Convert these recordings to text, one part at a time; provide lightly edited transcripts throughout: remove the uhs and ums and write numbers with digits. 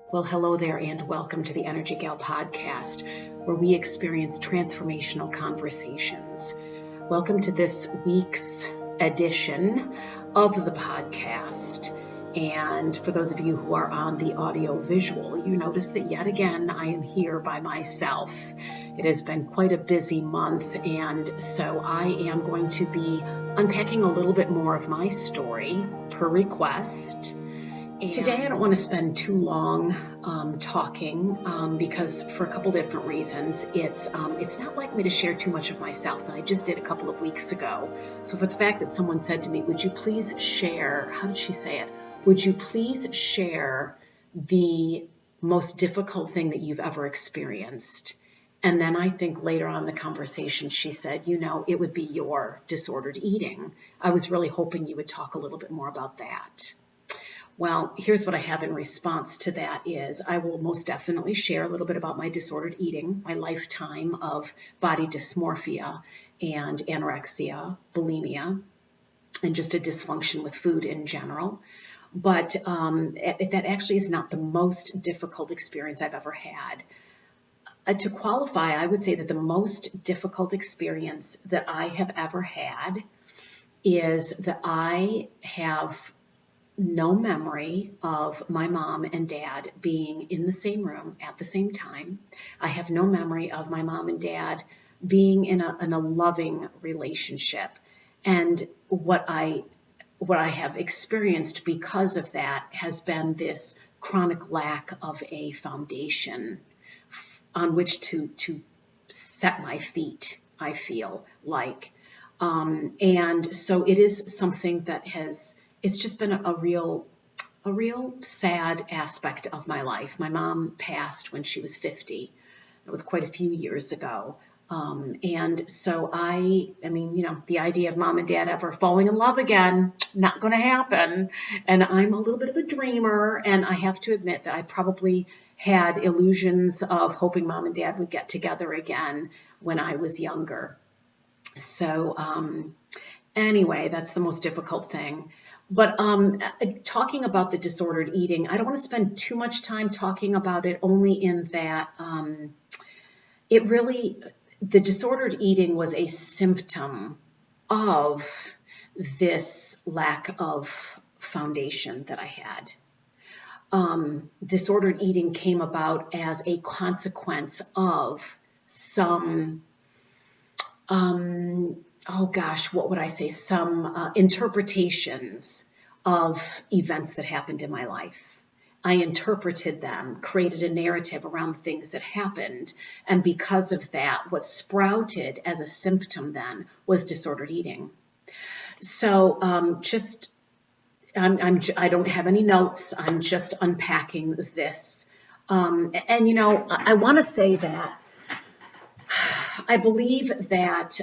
Well, hello there and welcome to the EnergieGal podcast, where we experience transformational conversations. Welcome to this week's edition of the podcast. And for those of you who are on the audio visual, you notice that yet again I am here by myself. It has been quite a busy month, and so I am going to be unpacking a little bit more of my story per request. And today I don't want to spend too long talking because for a couple different reasons. It's not like me to share too much of myself, and I just did a couple of weeks ago. So for the fact that someone said to me, would you please share, how did she say it? Would you please share the most difficult thing that you've ever experienced? And then I think later on in the conversation, she said, it would be your disordered eating. I was really hoping you would talk a little bit more about that. Well, here's what I have in response to that is I will most definitely share a little bit about my disordered eating, my lifetime of body dysmorphia and anorexia, bulimia, and just a dysfunction with food in general. But that actually is not the most difficult experience I've ever had. To qualify, I would say that the most difficult experience that I have ever had is that I have no memory of my mom and dad being in the same room at the same time. I have no memory of my mom and dad being in a loving relationship. And what I have experienced because of that has been this chronic lack of a foundation on which to set my feet, I feel like. And so it is something that it's just been a real sad aspect of my life. My mom passed when she was 50. It was quite a few years ago. And so the idea of mom and dad ever falling in love again, not going to happen. And I'm a little bit of a dreamer. And I have to admit that I probably had illusions of hoping mom and dad would get together again when I was younger. So anyway, that's the most difficult thing. But talking about the disordered eating, I don't want to spend too much time talking about it, only in that the disordered eating was a symptom of this lack of foundation that I had. Disordered eating came about as a consequence of some some interpretations of events that happened in my life. I interpreted them, created a narrative around things that happened. And because of that, what sprouted as a symptom then was disordered eating. So I don't have any notes. I'm just unpacking this. I want to say that I believe that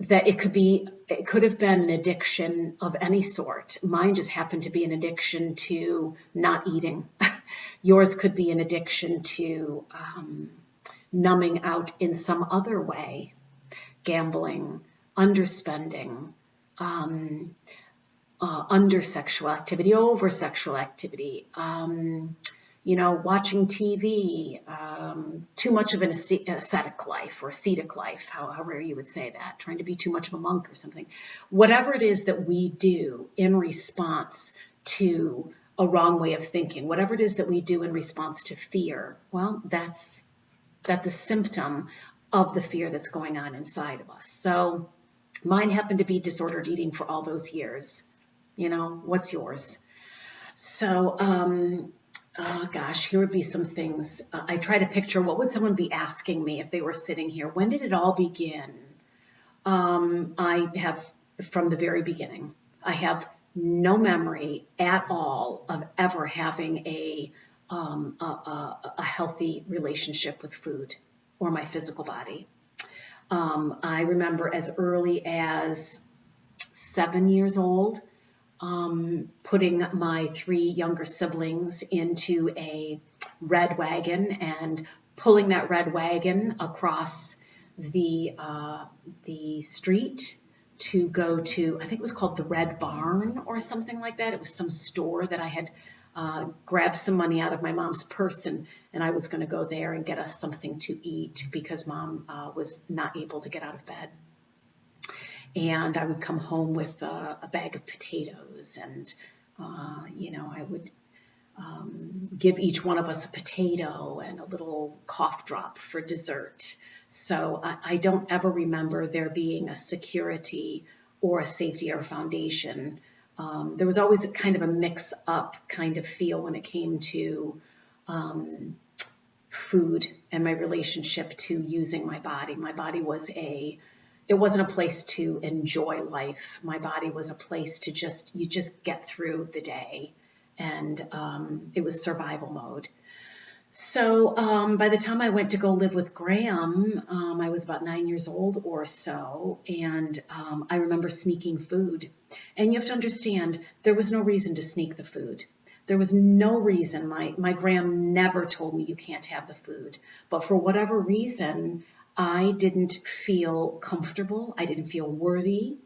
that it could have been an addiction of any sort. Mine just happened to be an addiction to not eating. Yours could be an addiction to numbing out in some other way, gambling, underspending, under sexual activity, over sexual activity, watching TV, too much of an ascetic life or ascetic life, however you would say that, trying to be too much of a monk or something. Whatever it is that we do in response to a wrong way of thinking, whatever it is that we do in response to fear, well, that's a symptom of the fear that's going on inside of us. So mine happened to be disordered eating for all those years. What's yours? So, here would be some things. I try to picture what would someone be asking me if they were sitting here. When did it all begin? I have from the very beginning. I have no memory at all of ever having a healthy relationship with food or my physical body. I remember as early as 7 years old, putting my 3 younger siblings into a red wagon and pulling that red wagon across the street to go to, I think it was called the Red Barn or something like that. It was some store that I had grab some money out of my mom's purse, and I was going to go there and get us something to eat because Mom was not able to get out of bed. And I would come home with a bag of potatoes, and I would give each one of us a potato and a little cough drop for dessert. So I don't ever remember there being a security or a safety or a foundation. There was always a kind of a mix-up kind of feel when it came to food and my relationship to using my body. My body it wasn't a place to enjoy life. My body was a place to you just get through the day. And it was survival mode. So by the time I went to go live with Graham, I was about 9 years old or so, and I remember sneaking food. And you have to understand, there was no reason to sneak the food. There was no reason. My Graham never told me you can't have the food. But for whatever reason, I didn't feel comfortable. I didn't feel worthy.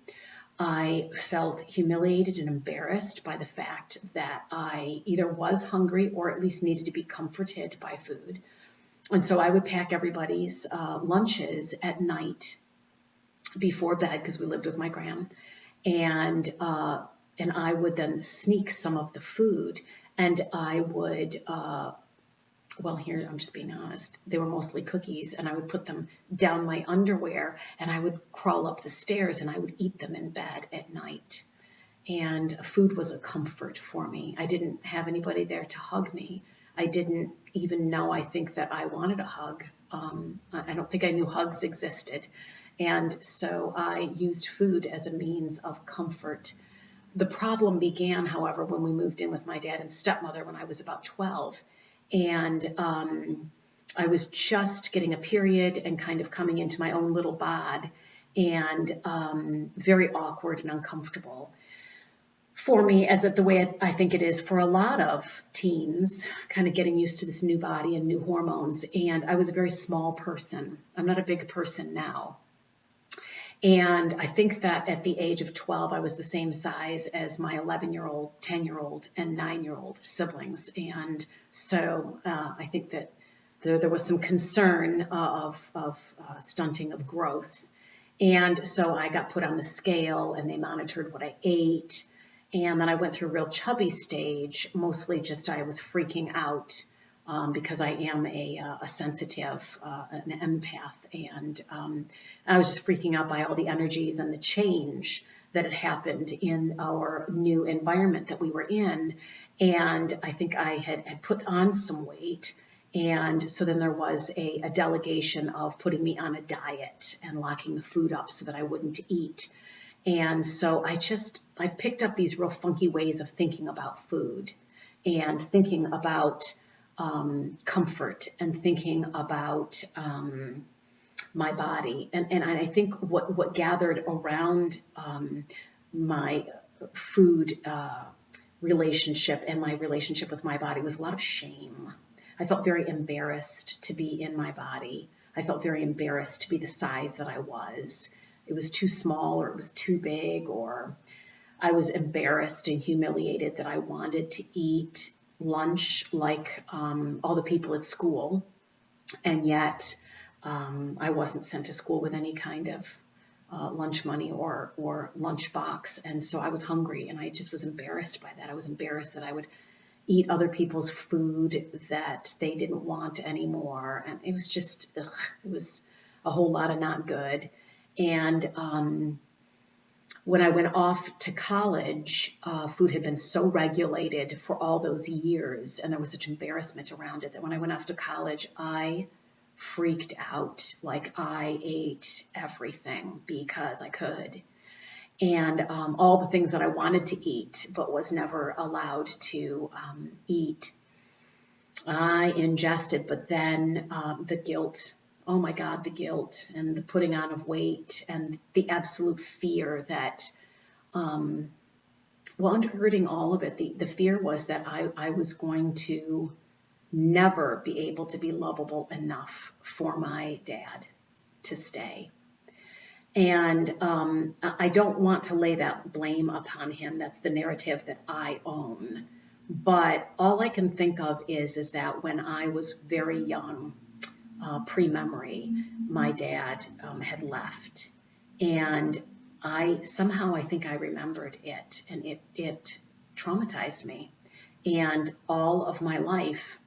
I felt humiliated and embarrassed by the fact that I either was hungry or at least needed to be comforted by food. And so I would pack everybody's lunches at night before bed, because we lived with my Graham, and I would then sneak some of the food, and I would well, here, I'm just being honest, they were mostly cookies, and I would put them down my underwear, and I would crawl up the stairs, and I would eat them in bed at night. And food was a comfort for me. I didn't have anybody there to hug me. I didn't even know, I think, that I wanted a hug. I don't think I knew hugs existed. And so I used food as a means of comfort. The problem began, however, when we moved in with my dad and stepmother when I was about 12. And I was just getting a period and kind of coming into my own little bod, and very awkward and uncomfortable for me, as the way I think it is for a lot of teens, kind of getting used to this new body and new hormones. And I was a very small person. I'm not a big person now. And I think that at the age of 12, I was the same size as my 11-year-old, 10-year-old, and 9-year-old siblings. And so I think that there was some concern of stunting of growth. And so I got put on the scale, and they monitored what I ate. And then I went through a real chubby stage, mostly just I was freaking out. Because I am a sensitive, an empath, and I was just freaking out by all the energies and the change that had happened in our new environment that we were in. And I think I had put on some weight. And so then there was a delegation of putting me on a diet and locking the food up so that I wouldn't eat. And so I picked up these real funky ways of thinking about food and thinking about comfort and thinking about my body. And I think what gathered around my food relationship and my relationship with my body was a lot of shame. I felt very embarrassed to be in my body. I felt very embarrassed to be the size that I was. It was too small, or it was too big, or I was embarrassed and humiliated that I wanted to eat lunch like all the people at school, and yet I wasn't sent to school with any kind of lunch money or lunch box, and so I was hungry, and I just was embarrassed by that. I was embarrassed that I would eat other people's food that they didn't want anymore, and it was just, it was a whole lot of not good. And when I went off to college, food had been so regulated for all those years, and there was such embarrassment around it, that when I went off to college, I freaked out. Like, I ate everything because I could. And all the things that I wanted to eat but was never allowed to eat, I ingested. But then the guilt, oh my God, the guilt and the putting on of weight and the absolute fear that, undergirding all of it, the fear was that I was going to never be able to be lovable enough for my dad to stay. And I don't want to lay that blame upon him. That's the narrative that I own. But all I can think of is that when I was very young, pre-memory, my dad had left, and I think I remembered it, and it traumatized me. And all of my life,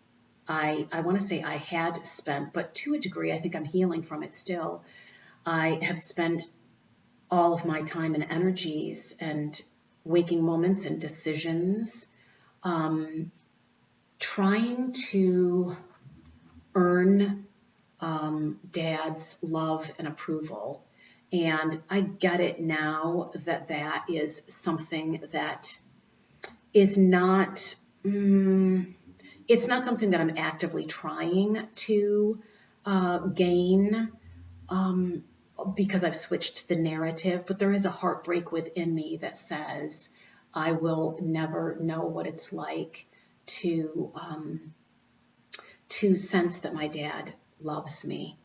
I want to say I had spent, but to a degree, I think I'm healing from it still. I have spent all of my time and energies and waking moments and decisions trying to earn Dad's love and approval. And I get it now that that is something that is not, it's not something that I'm actively trying to gain because I've switched the narrative, but there is a heartbreak within me that says I will never know what it's like to sense that my dad loves me.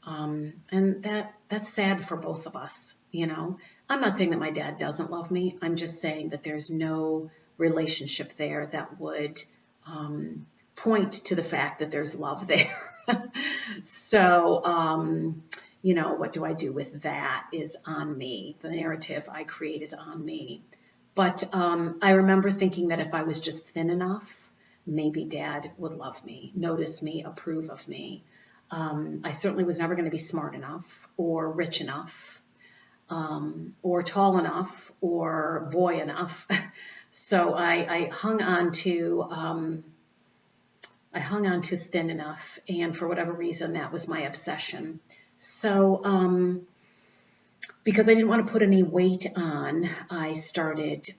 And that's sad for both of us, you know. I'm not saying that my dad doesn't love me. I'm just saying that there's no relationship there that would point to the fact that there's love there. So, you know, what do I do with that is on me. The narrative I create is on me. But I remember thinking that if I was just thin enough, maybe Dad would love me, notice me, approve of me. I certainly was never going to be smart enough or rich enough or tall enough or boy enough. So I hung on to thin enough, and for whatever reason, that was my obsession. So because I didn't want to put any weight on, I started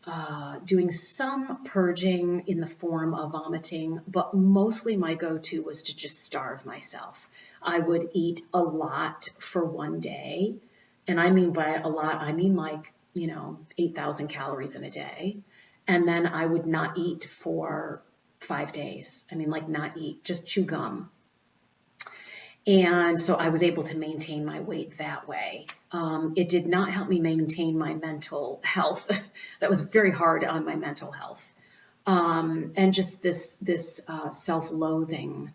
doing some purging in the form of vomiting, but mostly my go-to was to just starve myself. I would eat a lot for one day, and I mean by a lot, I mean like, 8,000 calories in a day, and then I would not eat for 5 days. I mean, like not eat, just chew gum. And so I was able to maintain my weight that way. It did not help me maintain my mental health. That was very hard on my mental health. And just this self-loathing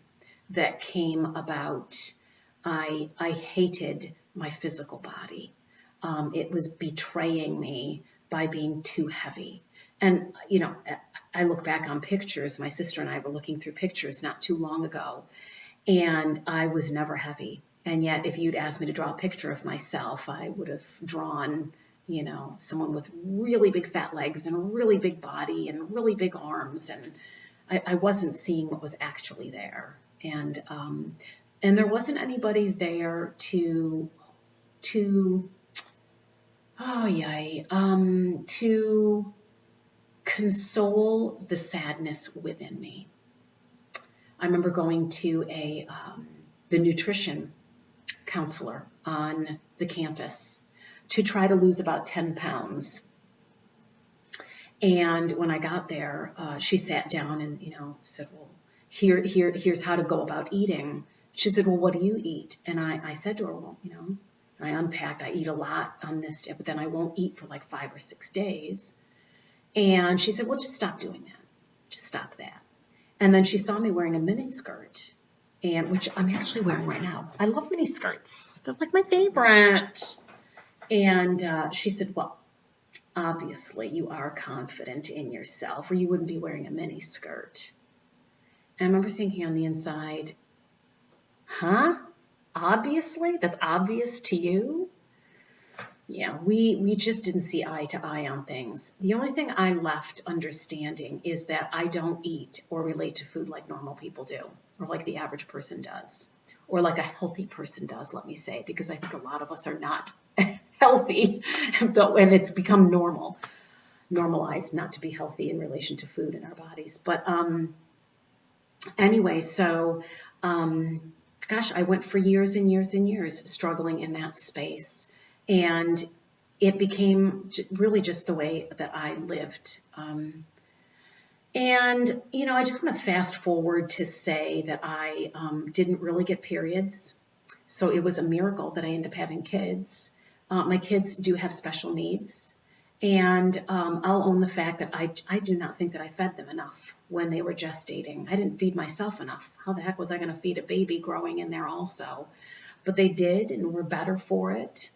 that came about. I hated my physical body. It was betraying me by being too heavy. And, I look back on pictures. My sister and I were looking through pictures not too long ago, and I was never heavy. And yet, if you'd asked me to draw a picture of myself, I would have drawn, someone with really big fat legs and a really big body and really big arms. And I wasn't seeing what was actually there. And there wasn't anybody there to console the sadness within me. I remember going to the nutrition counselor on the campus to try to lose about 10 pounds. And when I got there, she sat down and, said, well, here's how to go about eating. She said, well, what do you eat? And I said to her, well, I unpacked, I eat a lot on this day, but then I won't eat for like 5 or 6 days. And she said, well, just stop doing that. Just stop that. And then she saw me wearing a mini skirt, which I'm actually wearing right now. I love mini skirts. They're like my favorite. And she said, well, obviously you are confident in yourself, or you wouldn't be wearing a mini skirt. And I remember thinking on the inside, huh? Obviously? That's obvious to you? Yeah, we just didn't see eye to eye on things. The only thing I left understanding is that I don't eat or relate to food like normal people do, or like the average person does, or like a healthy person does, let me say, because I think a lot of us are not healthy, and it's become normalized not to be healthy in relation to food in our bodies. But anyway, so gosh, I went for years and years and years struggling in that space. And it became really just the way that I lived. And, I just want to fast forward to say that I didn't really get periods. So it was a miracle that I ended up having kids. My kids do have special needs. And I'll own the fact that I do not think that I fed them enough when they were gestating. I didn't feed myself enough. How the heck was I going to feed a baby growing in there also? But they did, and were better for it.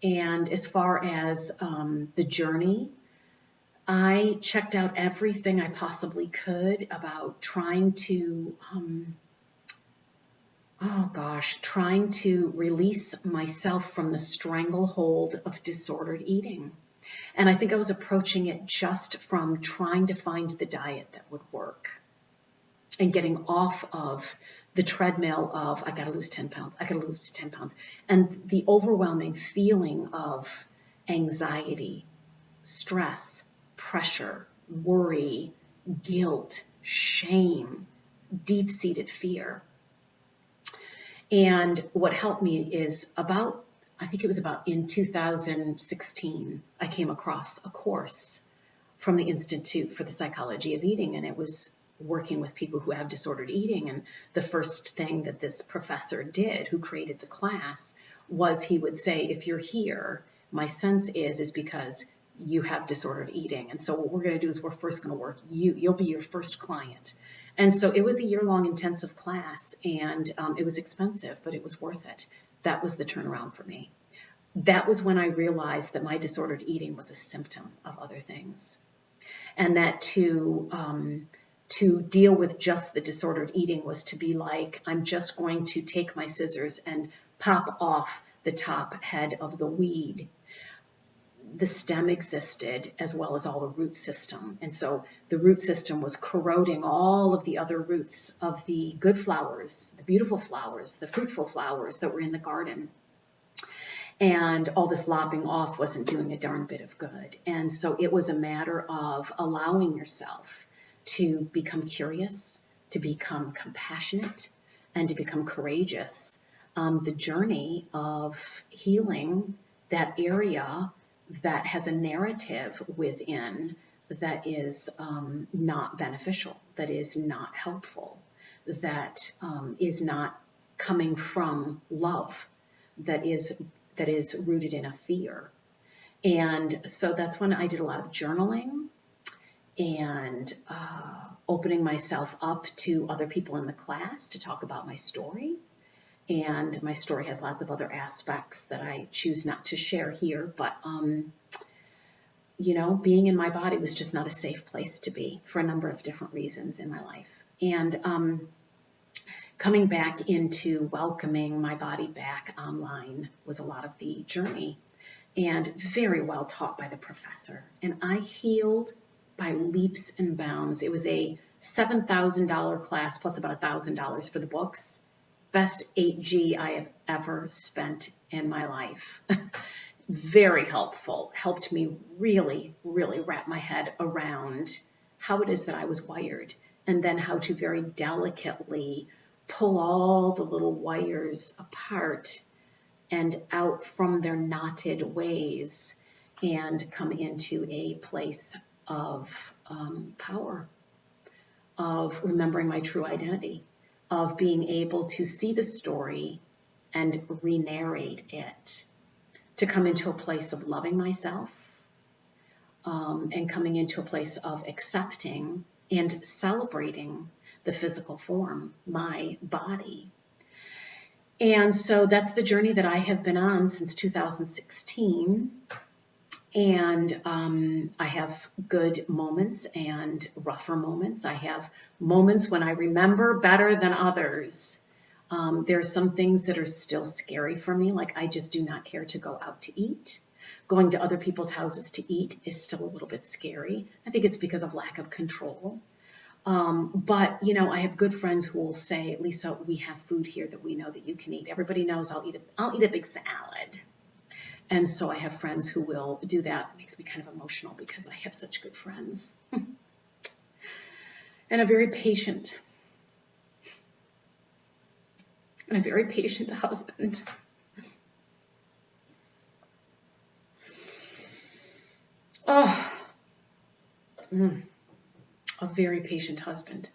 And as far as the journey, I checked out everything I possibly could about trying to, trying to release myself from the stranglehold of disordered eating. And I think I was approaching it just from trying to find the diet that would work and getting off of the treadmill of, I got to lose 10 pounds, I got to lose 10 pounds. And the overwhelming feeling of anxiety, stress, pressure, worry, guilt, shame, deep-seated fear. And what helped me is I think it was about in 2016, I came across a course from the Institute for the Psychology of Eating, and it was working with people who have disordered eating. And the first thing that this professor did, who created the class, was he would say, if you're here, my sense is because you have disordered eating. And so what we're going to do is we're first going to work you'll be your first client. And so it was a year-long intensive class, and it was expensive, but it was worth it. That was the turnaround for me. That was when I realized that my disordered eating was a symptom of other things. And that to deal with just the disordered eating was to be like, I'm just going to take my scissors and pop off the top head of the weed. The stem existed as well as all the root system. And so the root system was corroding all of the other roots of the good flowers, the beautiful flowers, the fruitful flowers that were in the garden. And all this lopping off wasn't doing a darn bit of good. And so it was a matter of allowing yourself to become curious, to become compassionate, and to become courageous on the journey of healing that area that has a narrative within that is not beneficial, that is not helpful, that is not coming from love, that is rooted in a fear. And so that's when I did a lot of journaling and opening myself up to other people in the class to talk about my story. And my story has lots of other aspects that I choose not to share here, but being in my body was just not a safe place to be for a number of different reasons in my life. And coming back into welcoming my body back online was a lot of the journey, and very well taught by the professor. And I healed by leaps and bounds. It was a $7,000 class plus about $1,000 for the books. Best 8G I have ever spent in my life. Very helpful, helped me really, really wrap my head around how it is that I was wired, and then how to very delicately pull all the little wires apart and out from their knotted ways and come into a place of power, of remembering my true identity, of being able to see the story and re-narrate it, to come into a place of loving myself, and coming into a place of accepting and celebrating the physical form, my body. And so that's the journey that I have been on since 2016. And I have good moments and rougher moments. I have moments when I remember better than others. There's some things that are still scary for me, like I just do not care to go out to eat. Going to other people's houses to eat is still a little bit scary. I think it's because of lack of control. But I have good friends who will say, Lisa, we have food here that we know that you can eat. Everybody knows I'll eat a big salad. And so I have friends who will do that. It makes me kind of emotional because I have such good friends. And a very patient husband. A very patient husband.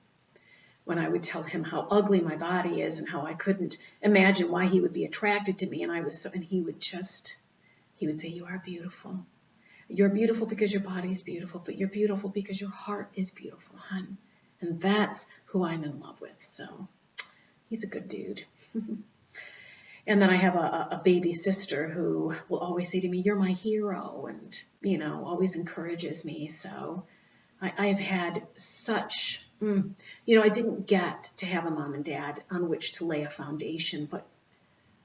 When I would tell him how ugly my body is and how I couldn't imagine why he would be attracted to me, and he would say, you are beautiful. You're beautiful because your body's beautiful, but you're beautiful because your heart is beautiful, hon. And that's who I'm in love with. So he's a good dude. And then I have a baby sister who will always say to me, "You're my hero," and, always encourages me. So I've had such, I didn't get to have a mom and dad on which to lay a foundation, but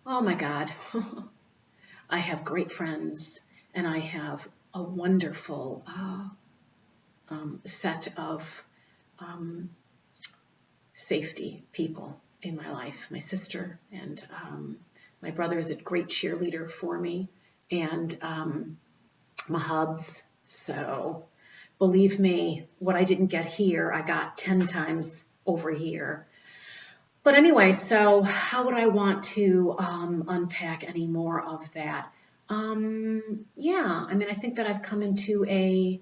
oh my God, I have great friends and I have a wonderful set of safety people in my life. My sister and my brother is a great cheerleader for me, and my hubs. So believe me, what I didn't get here, I got 10 times over here. But anyway, so how would I want to unpack any more of that? I think that I've come into a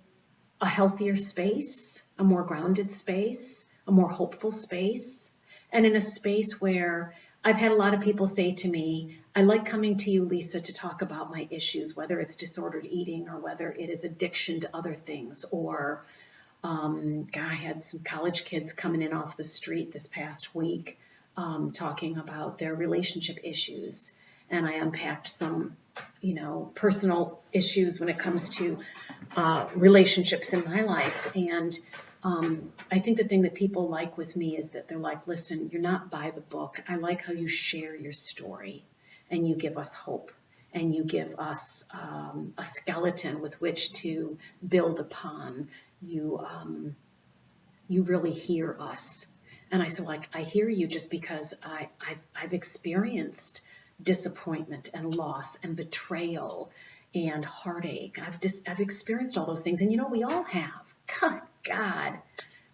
healthier space, a more grounded space, a more hopeful space, and in a space where I've had a lot of people say to me, "I like coming to you, Lisa, to talk about my issues, whether it's disordered eating or whether it is addiction to other things." Or, I had some college kids coming in off the street this past week talking about their relationship issues. And I unpacked some, personal issues when it comes to relationships in my life. And I think the thing that people like with me is that they're like, "Listen, you're not by the book. I like how you share your story and you give us hope and you give us a skeleton with which to build upon. You really hear us." And I said, I hear you just because I've experienced disappointment and loss and betrayal and heartache. I've experienced all those things. And we all have. God,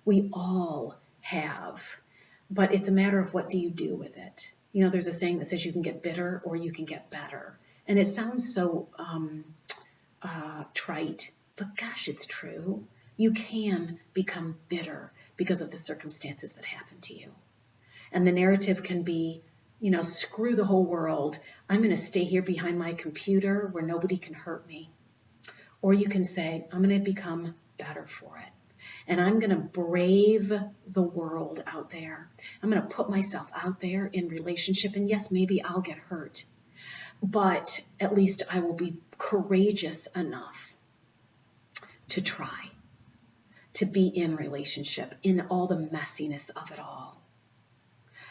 we all have. But it's a matter of what do you do with it. There's a saying that says you can get bitter or you can get better. And it sounds so trite, but gosh, it's true. You can become bitter because of the circumstances that happen to you. And the narrative can be, screw the whole world. I'm going to stay here behind my computer where nobody can hurt me. Or you can say, I'm going to become better for it. And I'm going to brave the world out there. I'm going to put myself out there in relationship. And yes, maybe I'll get hurt. But at least I will be courageous enough to try to be in relationship in all the messiness of it all.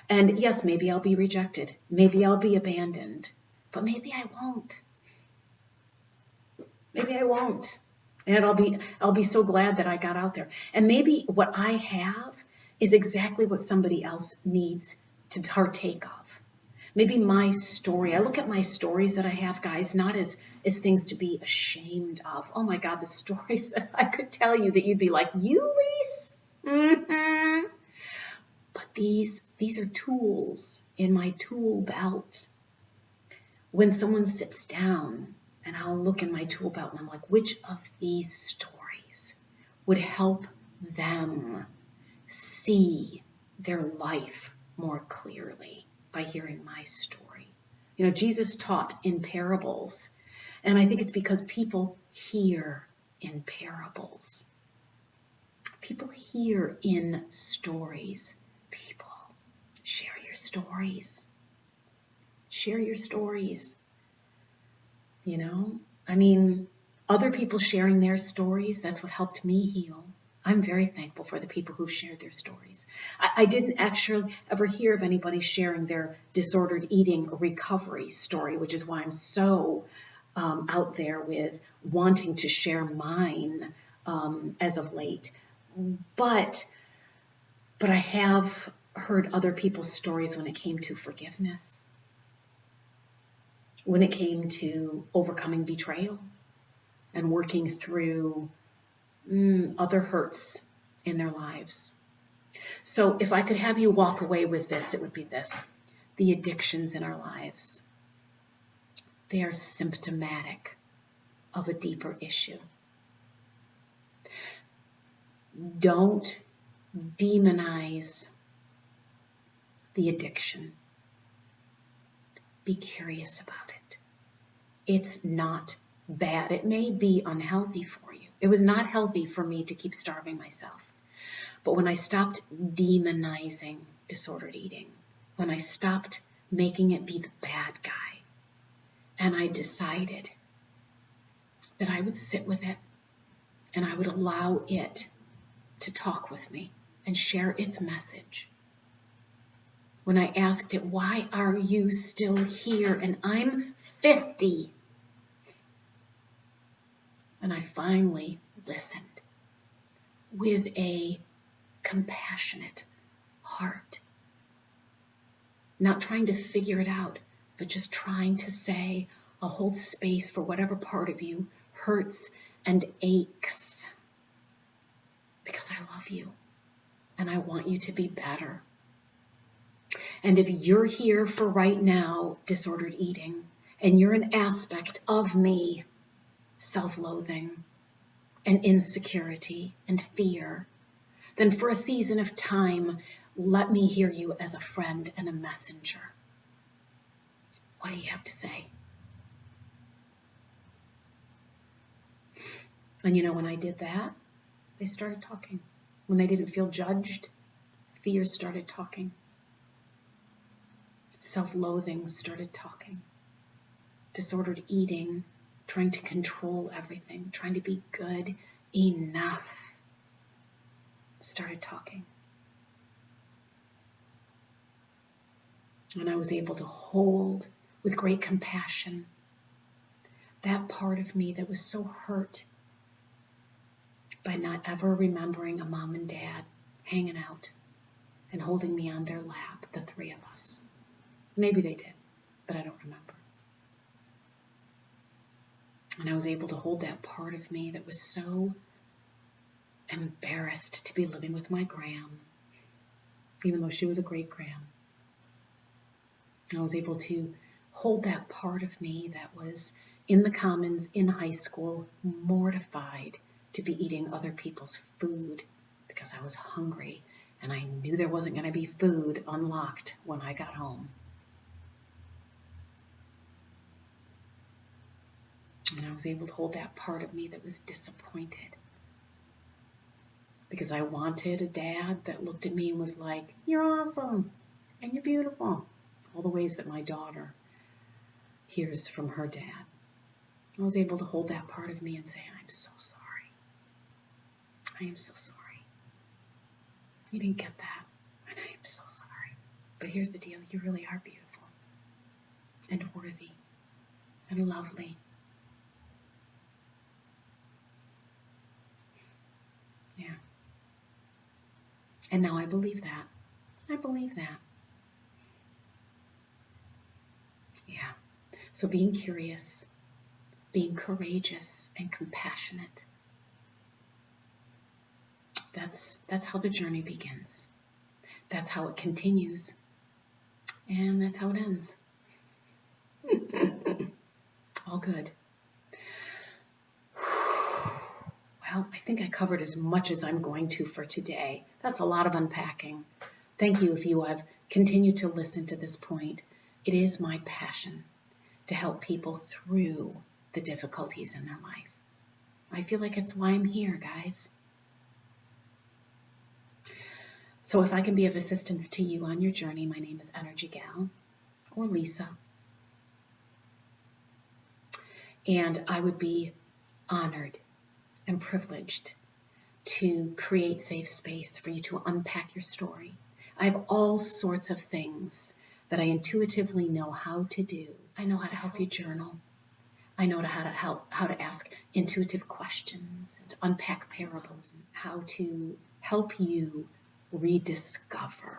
And yes, maybe I'll be rejected. Maybe I'll be abandoned. But maybe I won't. Maybe I won't. And I'll be so glad that I got out there. And maybe what I have is exactly what somebody else needs to partake of. Maybe my story, I look at my stories that I have, guys, not as things to be ashamed of. Oh my God, the stories that I could tell you that you'd be like, "You, Lise?" Mm-hmm. But these are tools in my tool belt. When someone sits down and I'll look in my tool belt and I'm like, which of these stories would help them see their life more clearly by hearing my story? Jesus taught in parables, and I think it's because people hear in parables. People hear in stories. People, share your stories. Share your stories. Other people sharing their stories, that's what helped me heal. I'm very thankful for the people who shared their stories. I didn't actually ever hear of anybody sharing their disordered eating recovery story, which is why I'm so out there with wanting to share mine as of late. But I have heard other people's stories when it came to forgiveness, when it came to overcoming betrayal and working through other hurts in their lives. So if I could have you walk away with this, it would be this. The addictions in our lives, they are symptomatic of a deeper issue. Don't demonize the addiction. Be curious about it. It's not bad. It may be unhealthy for you. It was not healthy for me to keep starving myself. But when I stopped demonizing disordered eating, when I stopped making it be the bad guy, and I decided that I would sit with it and I would allow it to talk with me and share its message. When I asked it, why are you still here? And I'm 50. And I finally listened with a compassionate heart. Not trying to figure it out, but just trying to say, I'll hold space for whatever part of you hurts and aches. Because I love you and I want you to be better. And if you're here for right now, disordered eating, and you're an aspect of me, self-loathing and insecurity and fear, then for a season of time, let me hear you as a friend and a messenger. What do you have to say? And you know, when I did that, they started talking. When they didn't feel judged, fear started talking. Self-loathing started talking. Disordered eating, trying to control everything, trying to be good enough, started talking. And I was able to hold with great compassion that part of me that was so hurt by not ever remembering a mom and dad hanging out and holding me on their lap, the three of us. Maybe they did, but I don't remember. And I was able to hold that part of me that was so embarrassed to be living with my gram, even though she was a great gram. I was able to hold that part of me that was in the commons in high school, mortified to be eating other people's food because I was hungry and I knew there wasn't going to be food unlocked when I got home. And I was able to hold that part of me that was disappointed because I wanted a dad that looked at me and was like, you're awesome and you're beautiful. All the ways that my daughter hears from her dad. I was able to hold that part of me and say, I'm so sorry. I am so sorry. You didn't get that, and I am so sorry. But here's the deal. You really are beautiful and worthy and lovely. Yeah. And now I believe that. I believe that. Yeah. So being curious, being courageous and compassionate, that's how the journey begins. That's how it continues. And that's how it ends. All good. Well, I think I covered as much as I'm going to for today. That's a lot of unpacking. Thank you if you have continued to listen to this point. It is my passion to help people through the difficulties in their life. I feel like it's why I'm here, guys. So if I can be of assistance to you on your journey, my name is EnergieGal or Lisa. And I would be honored and privileged to create safe space for you to unpack your story. I have all sorts of things that I intuitively know how to do. I know how to help you journal. I know how to ask intuitive questions, and to unpack parables, how to help you rediscover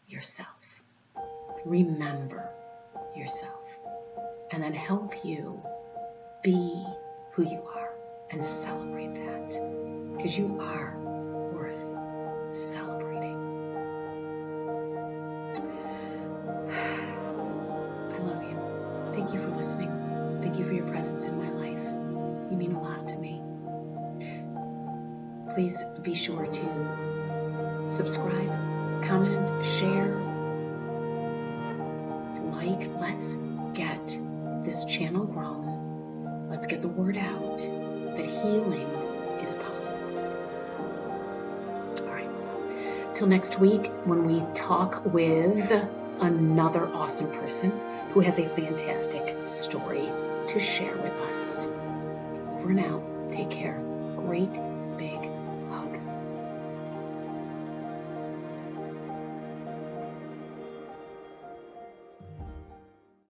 yourself, remember yourself, and then help you be who you are and celebrate that, because you are worth celebrating. I love you. Thank you for listening. Thank you for your presence in my life. You mean a lot to me. Please be sure to subscribe, comment, share, like. Let's get this channel grown Let's get the word out that healing is possible. All right. Till next week, when we talk with another awesome person who has a fantastic story to share with us. Over and out. Take care. Great